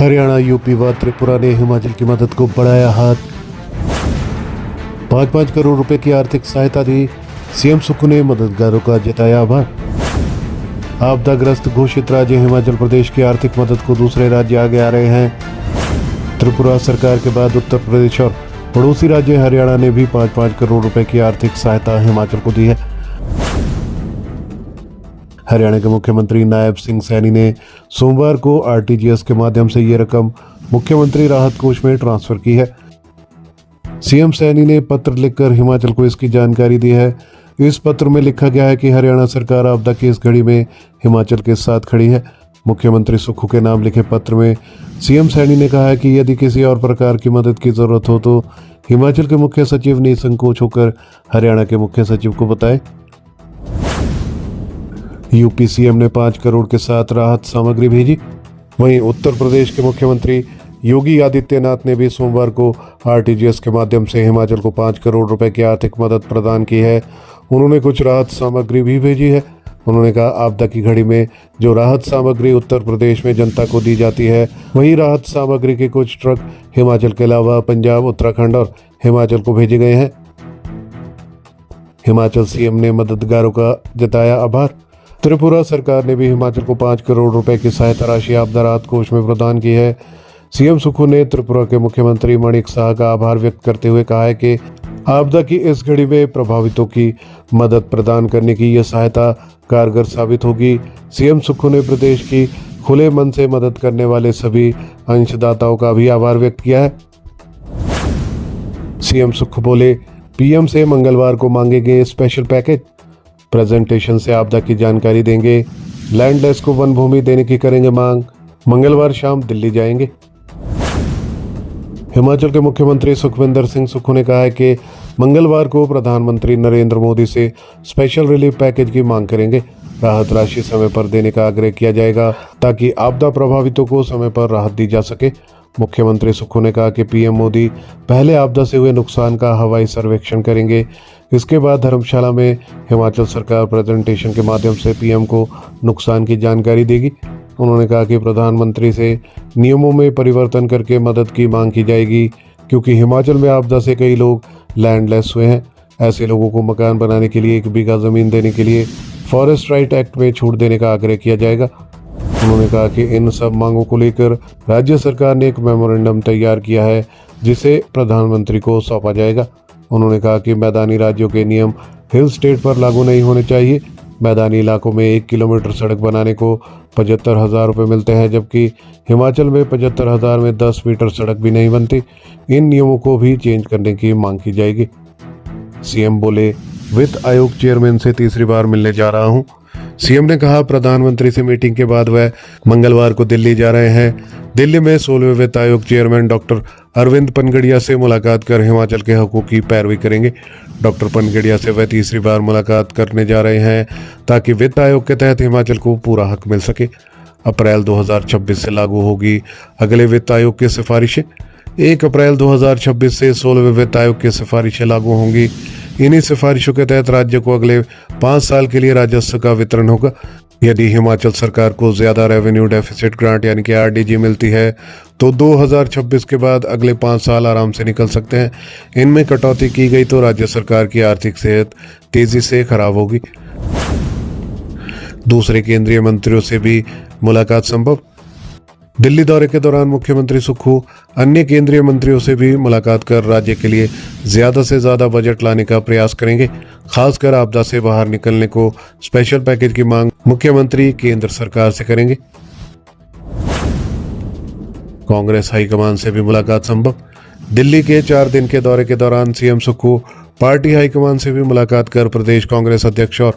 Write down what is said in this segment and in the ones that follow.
Haryana, UP व त्रिपुरा ने हिमाचल की मदद को बढ़ाया हाथ। 5-5 करोड़ रुपए की आर्थिक सहायता दी। सीएम सुक्खू ने मददगारों का जताया आभार। आपदाग्रस्त घोषित राज्य हिमाचल प्रदेश की आर्थिक मदद को दूसरे राज्य आगे आ रहे हैं। त्रिपुरा सरकार के बाद उत्तर प्रदेश और पड़ोसी राज्य हरियाणा ने भी 5-5 करोड़ रुपए की आर्थिक सहायता हिमाचल को दी है। हरियाणा के मुख्यमंत्री नायब सिंह सैनी ने सोमवार को आरटीजीएस के माध्यम से ये रकम मुख्यमंत्री राहत कोष में ट्रांसफर की है। सीएम सैनी ने पत्र लिखकर हिमाचल को इसकी जानकारी दी है। इस पत्र में लिखा गया है कि हरियाणा सरकार आपदा की इस घड़ी में हिमाचल के साथ खड़ी है। मुख्यमंत्री सुक्खू के नाम लिखे पत्र में सीएम सैनी ने कहा है कि यदि किसी और प्रकार की मदद की जरूरत हो तो हिमाचल के मुख्य सचिव निसंकोच होकर हरियाणा के मुख्य सचिव को बताएं। यूपी सीएम ने 5 करोड़ के साथ राहत सामग्री भेजी। वहीं उत्तर प्रदेश के मुख्यमंत्री योगी आदित्यनाथ ने भी सोमवार को आरटीजीएस के माध्यम से हिमाचल को 5 करोड़ रुपए की आर्थिक मदद प्रदान की है। उन्होंने कुछ राहत सामग्री भी भेजी है। उन्होंने कहा, आपदा की घड़ी में जो राहत सामग्री उत्तर प्रदेश में जनता को दी जाती है, वही राहत सामग्री के कुछ ट्रक हिमाचल के अलावा पंजाब, उत्तराखंड और हिमाचल को भेजे गए हैं। हिमाचल सीएम ने मददगारों का जताया आभार। त्रिपुरा सरकार ने भी हिमाचल को 5 करोड़ रुपए की सहायता राशि आपदा राहत कोष में प्रदान की है। सीएम सुक्खू ने त्रिपुरा के मुख्यमंत्री मणिक शाह का आभार व्यक्त करते हुए कहा है कि आपदा की इस घड़ी में प्रभावितों की मदद प्रदान करने की यह सहायता कारगर साबित होगी। सीएम सुक्खू ने प्रदेश की खुले मन से मदद करने वाले सभी अंशदाताओं का भी आभार व्यक्त किया है। सीएम सुक्खू बोले, पीएम से मंगलवार को मांगेंगे स्पेशल पैकेज। प्रेजेंटेशन से आपदा की जानकारी देंगे। लैंडलेस को वन भूमि देने की करेंगे मांग। मंगलवार शाम दिल्ली जाएंगे। हिमाचल के मुख्यमंत्री सुखविंदर सिंह सुक्खू ने कहा है कि मंगलवार को प्रधानमंत्री नरेंद्र मोदी से स्पेशल रिलीफ पैकेज की मांग करेंगे। राहत राशि समय पर देने का आग्रह किया जाएगा ताकि आपदा प्रभावितों को समय पर राहत दी जा सके। मुख्यमंत्री सुक्खू ने कहा कि पीएम मोदी पहले आपदा से हुए नुकसान का हवाई सर्वेक्षण करेंगे। इसके बाद धर्मशाला में हिमाचल सरकार प्रेजेंटेशन के माध्यम से पीएम को नुकसान की जानकारी देगी। उन्होंने कहा कि प्रधानमंत्री से नियमों में परिवर्तन करके मदद की मांग की जाएगी, क्योंकि हिमाचल में आपदा से कई लोग लैंडलेस हुए हैं। ऐसे लोगों को मकान बनाने के लिए 1 बीघा जमीन देने के लिए फॉरेस्ट राइट एक्ट में छूट देने का आग्रह किया जाएगा। उन्होंने कहा कि इन सब मांगों को लेकर राज्य सरकार ने एक मेमोरेंडम तैयार किया है, जिसे प्रधानमंत्री को सौंपा जाएगा। उन्होंने कहा कि मैदानी राज्यों के नियम हिल स्टेट पर लागू नहीं होने चाहिए। मैदानी इलाकों में 1 किलोमीटर सड़क बनाने को 75,000 रुपये मिलते हैं, जबकि हिमाचल में 75,000 में 10 मीटर सड़क भी नहीं बनती। इन नियमों को भी चेंज करने की मांग की जाएगी। सीएम बोले, वित्त आयोग चेयरमैन से तीसरी बार मिलने जा रहा हूं। सीएम ने कहा, प्रधानमंत्री से मीटिंग के बाद वह मंगलवार को दिल्ली जा रहे हैं। दिल्ली में 16वें वित्त आयोग चेयरमैन डॉक्टर अरविंद पनगड़िया से मुलाकात कर हिमाचल के हकों की पैरवी करेंगे। डॉक्टर पनगड़िया से वह तीसरी बार मुलाकात करने जा रहे हैं ताकि वित्त आयोग के तहत हिमाचल को पूरा हक मिल सके। अप्रैल 2026 से लागू होगी अगले वित्त आयोग की सिफारिशें। 1 अप्रैल 2026 से 16वें वित्त आयोग की सिफारिशें लागू होंगी। इन्हीं सिफारिशों के तहत राज्य को अगले 5 साल के लिए राजस्व का वितरण होगा। यदि हिमाचल सरकार को ज्यादा रेवेन्यू डेफिसिट ग्रांट यानी कि आरडीजी मिलती है तो 2026 के बाद अगले 5 साल आराम से निकल सकते हैं। इनमें कटौती की गई तो राज्य सरकार की आर्थिक सेहत तेजी से खराब होगी। दूसरे केंद्रीय मंत्रियों से भी मुलाकात संभव। दिल्ली दौरे के दौरान मुख्यमंत्री सुक्खू अन्य केंद्रीय मंत्रियों से भी मुलाकात कर राज्य के लिए ज्यादा से ज्यादा बजट लाने का प्रयास करेंगे। खासकर आपदा से बाहर निकलने को स्पेशल पैकेज की मांग मुख्यमंत्री केंद्र सरकार से करेंगे। कांग्रेस हाईकमान से भी मुलाकात संभव। दिल्ली के 4 दिन के दौरे के दौरान सीएम सुक्खू पार्टी हाईकमान से भी मुलाकात कर प्रदेश कांग्रेस अध्यक्ष और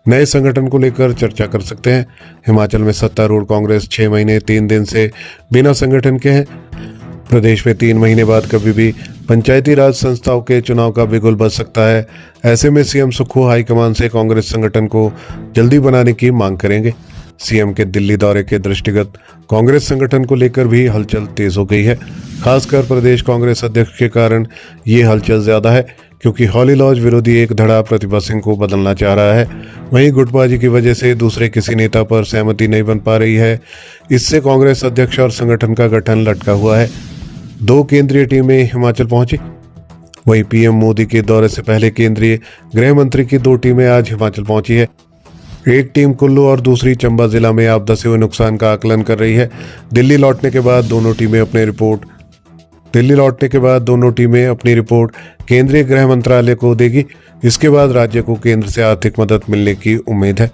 नए संगठन को लेकर चर्चा कर सकते हैं। हिमाचल में सत्तारूढ़ कांग्रेस 6 महीने 3 दिन से बिना संगठन के हैं। प्रदेश में 3 महीने बाद कभी भी पंचायती राज संस्थाओं के चुनाव का बिगुल बज सकता है। ऐसे में सीएम सुक्खू हाईकमान से कांग्रेस संगठन को जल्दी बनाने की मांग करेंगे। सीएम के दिल्ली दौरे के दृष्टिगत कांग्रेस संगठन को लेकर भी हलचल तेज हो गई है। खासकर प्रदेश कांग्रेस अध्यक्ष के कारण ये हलचल ज्यादा है, क्योंकि हॉली लॉज विरोधी एक धड़ा प्रतिभा सिंह को बदलना चाह रहा है। वहीं गुटबाजी की वजह से दूसरे किसी नेता पर सहमति नहीं बन पा रही है। इससे कांग्रेस अध्यक्ष और संगठन का गठन लटका हुआ है। 2 केंद्रीय टीमें हिमाचल पहुंची। वहीं पीएम मोदी के दौरे से पहले केंद्रीय गृह मंत्री की 2 टीमें आज हिमाचल पहुंची है। एक टीम कुल्लू और दूसरी चंबा जिला में आपदा से हुए नुकसान का आकलन कर रही है। दिल्ली लौटने के बाद दोनों टीमें अपनी रिपोर्ट केंद्रीय गृह मंत्रालय को देगी। इसके बाद राज्य को केंद्र से आर्थिक मदद मिलने की उम्मीद है।